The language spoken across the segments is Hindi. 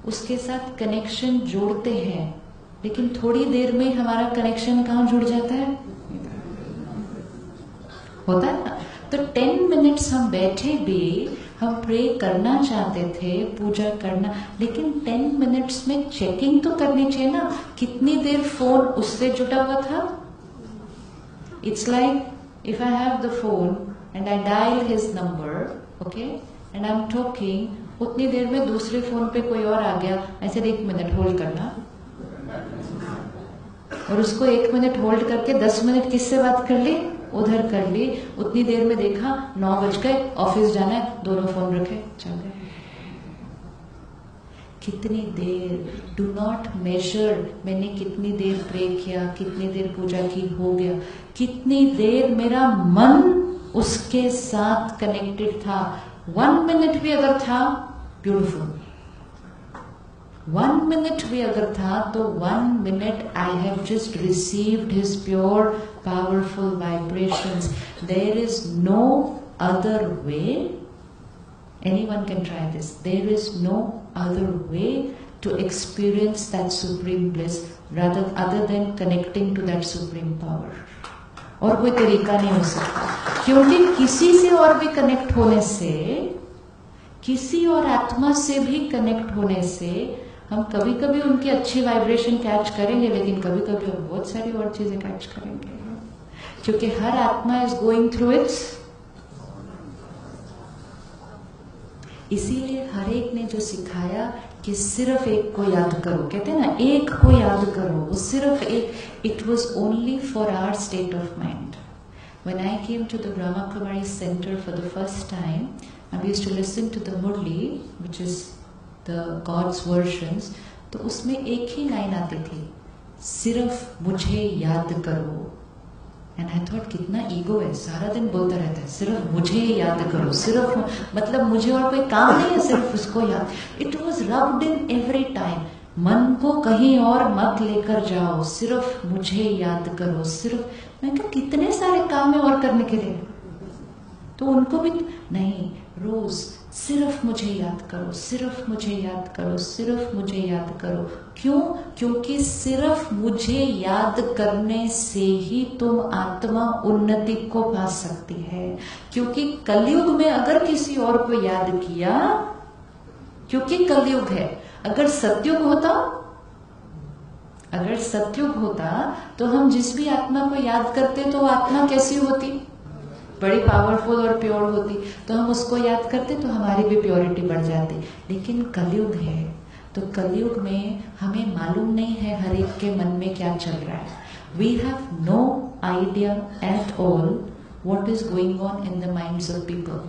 उसके साथ कनेक्शन जोड़ते हैं, लेकिन थोड़ी देर में हमारा कनेक्शन कहाँ जुड़ जाता है? होता है ना? तो 10 मिनट्स हम बैठे भी, हम प्रे करना चाहते थे, पूजा करना, लेकिन 10 मिनट्स में चेकिंग तो करनी चाहिए ना, कितनी देर फोन उससे जुड़ा हुआ था। It's like if I have the phone and I dial his number, okay, and I am talking, उतनी देर में दूसरे फोन पे कोई और आ गया, ऐसे 1 मिनट होल्ड करना, और उसको 1 मिनट होल्ड करके 10 मिनट किससे बात कर ली? उधर कर ली। उतनी देर में देखा 9 बज गए, ऑफिस जाना है, दोनों फोन रखे, चल गए। कितनी देर? डू नॉट मेजर मैंने कितनी देर प्रे किया, कितनी देर पूजा की, हो गया। कितनी देर मेरा मन उसके साथ कनेक्टेड था। 1 मिनट भी अगर था, ब्यूटिफुल। 1 मिनट भी अगर था तो 1 minute I have just received his pure powerful vibrations. There is no other way, anyone can try this, there is no other way to experience that supreme bliss rather other than connecting to that supreme power. और कोई तरीका नहीं हो सकता, क्योंकि किसी से और भी कनेक्ट होने से, किसी और आत्मा से भी कनेक्ट होने से हम कभी कभी उनकी अच्छी वाइब्रेशन कैच करेंगे, लेकिन कभी कभी हम बहुत सारी और चीजें कैच करेंगे, क्योंकि हर आत्मा इज गोइंग थ्रू इट्स। इसीलिए हर एक ने जो सिखाया कि सिर्फ एक को याद करो, कहते हैं ना, एक को याद करो, वो सिर्फ एक, it was only for our state of mind. When I came to the Brahma Kumari Center for the first time, I used to listen to the Murli, which is the God's versions. तो उसमें एक ही लाइन आती थी, सिर्फ मुझे याद करो. एंड आई थॉट कितना ईगो है, सारा दिन बोलता रहता है सिर्फ मुझे याद करो, सिर्फ मतलब मुझे और कोई काम नहीं है, सिर्फ उसको याद. It was rubbed in every time, मन को कहीं और मत लेकर जाओ, सिर्फ मुझे याद करो, सिर्फ. मैं कहा कितने सारे काम है और करने के लिए, तो उनको भी नहीं, रोज सिर्फ मुझे याद करो, सिर्फ मुझे याद करो, सिर्फ मुझे याद करो. क्यों? क्योंकि सिर्फ मुझे याद करने से ही तुम आत्मा उन्नति को पा सकती है. क्योंकि कलयुग में अगर किसी और को याद किया, क्योंकि कलयुग है, अगर सतयुग होता, अगर सतयुग होता तो हम जिस भी आत्मा को याद करते तो वो आत्मा कैसी होती, बड़ी पावरफुल और प्योर होती, तो हम उसको याद करते तो हमारी भी प्योरिटी बढ़ जाती. लेकिन कलयुग है, तो कलयुग में हमें मालूम नहीं है हर एक के मन में क्या चल रहा है. We have no idea at all what is going on in the minds of people.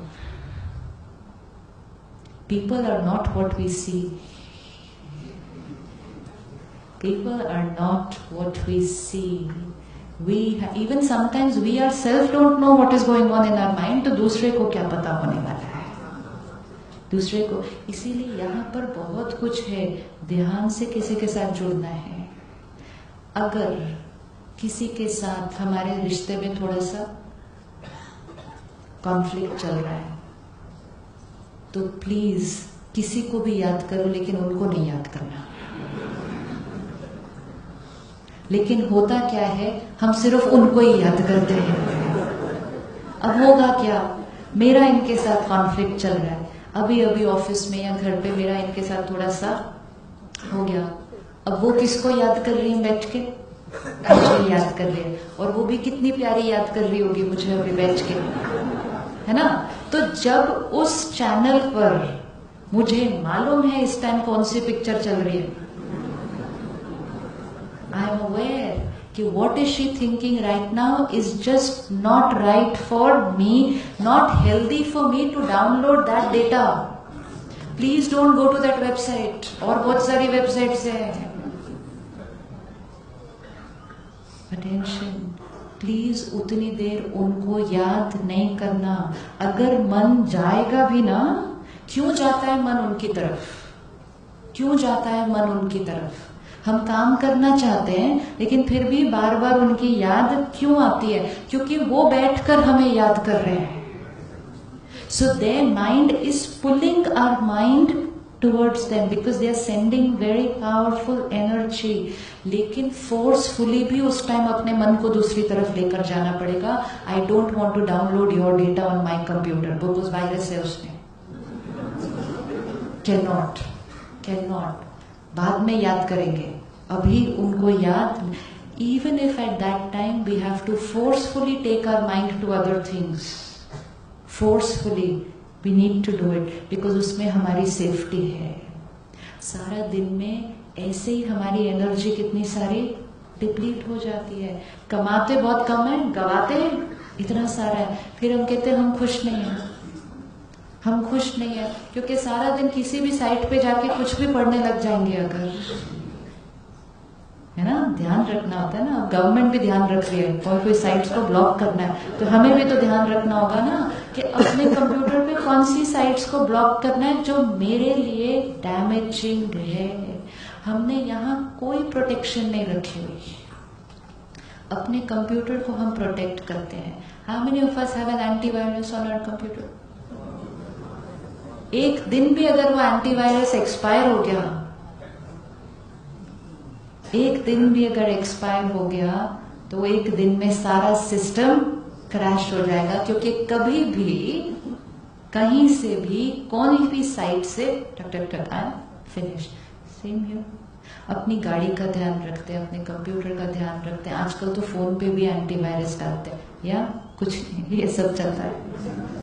People are not what we see. People are not what we see. Even sometimes we ourselves don't know what is going on in our mind. तो दूसरे को क्या पता होने वाला है, दूसरे को. इसीलिए यहाँ पर बहुत कुछ है, ध्यान से किसी के साथ जुड़ना है. अगर किसी के साथ हमारे रिश्ते में थोड़ा सा कॉन्फ्लिक्ट चल रहा है, तो प्लीज किसी को भी याद करो, लेकिन उनको नहीं याद करना. लेकिन होता क्या है, हम सिर्फ उनको ही याद करते हैं. अब होगा क्या, मेरा इनके साथ कॉन्फ्लिक्ट चल रहा है, अभी अभी ऑफिस में या घर पे मेरा इनके साथ थोड़ा सा हो गया. अब वो किसको याद कर रही है बैठ के, मुझे याद कर रही है, और वो भी कितनी प्यारी याद कर रही होगी मुझे अभी बैठ के, है ना. तो जब उस चैनल पर मुझे मालूम है इस टाइम कौन सी पिक्चर चल रही है, I am aware कि what is she thinking right now is just not right for me, not healthy for me to download that data. Please don't go to that website. और बहुत सारी वेबसाइट्स हैं. Attention, प्लीज उतनी देर उनको याद नहीं करना. अगर मन जाएगा भी ना, क्यों जाता है मन उनकी तरफ, क्यों जाता है मन उनकी तरफ. हम काम करना चाहते हैं, लेकिन फिर भी बार बार उनकी याद क्यों आती है, क्योंकि वो बैठकर हमें याद कर रहे हैं. So their mind is pulling our mind towards them because they are sending very powerful energy. लेकिन forcefully भी उस टाइम अपने मन को दूसरी तरफ लेकर जाना पड़ेगा. I don't want to download your data on my computer because virus है उसमें. Cannot. बाद में याद करेंगे. अभी उनको याद. Even if at that time we have to forcefully take our mind to other things. Forcefully. We need to do it because उसमें हमारी सेफ्टी है. सारा दिन में ऐसे ही हमारी एनर्जी कितनी सारी डिप्लीट हो जाती है. कमाते बहुत कम है, गवाते इतना सारा है. फिर हम कहते हैं हम खुश नहीं है क्योंकि सारा दिन किसी भी साइट पे जाके कुछ भी पढ़ने लग जाएंगे अगर, है ना. ध्यान रखना होता है ना. गवर्नमेंट भी ध्यान रख रही है, कोई साइट्स को ब्लॉक करना है तो हमें भी तो ध्यान रखना होगा ना कि अपने कंप्यूटर पे कौन सी साइट्स को ब्लॉक करना है जो मेरे लिए डैमेजिंग है. हमने यहाँ कोई प्रोटेक्शन नहीं रखी हुई. अपने कंप्यूटर को हम प्रोटेक्ट करते हैं. How many of us have an antivirus on our computer? एक दिन भी अगर वो एंटीवायरस एक्सपायर हो गया, एक दिन भी अगर एक्सपायर हो गया तो एक दिन में सारा सिस्टम क्रैश हो जाएगा क्योंकि कभी भी कहीं से भी कोई भी साइट से टक फिनिश. Same here. अपनी गाड़ी का ध्यान रखते हैं, अपने कंप्यूटर का ध्यान रखते हैं. आजकल तो फोन पे भी एंटीवायरस डालते हैं या कुछ ये सब चलता है.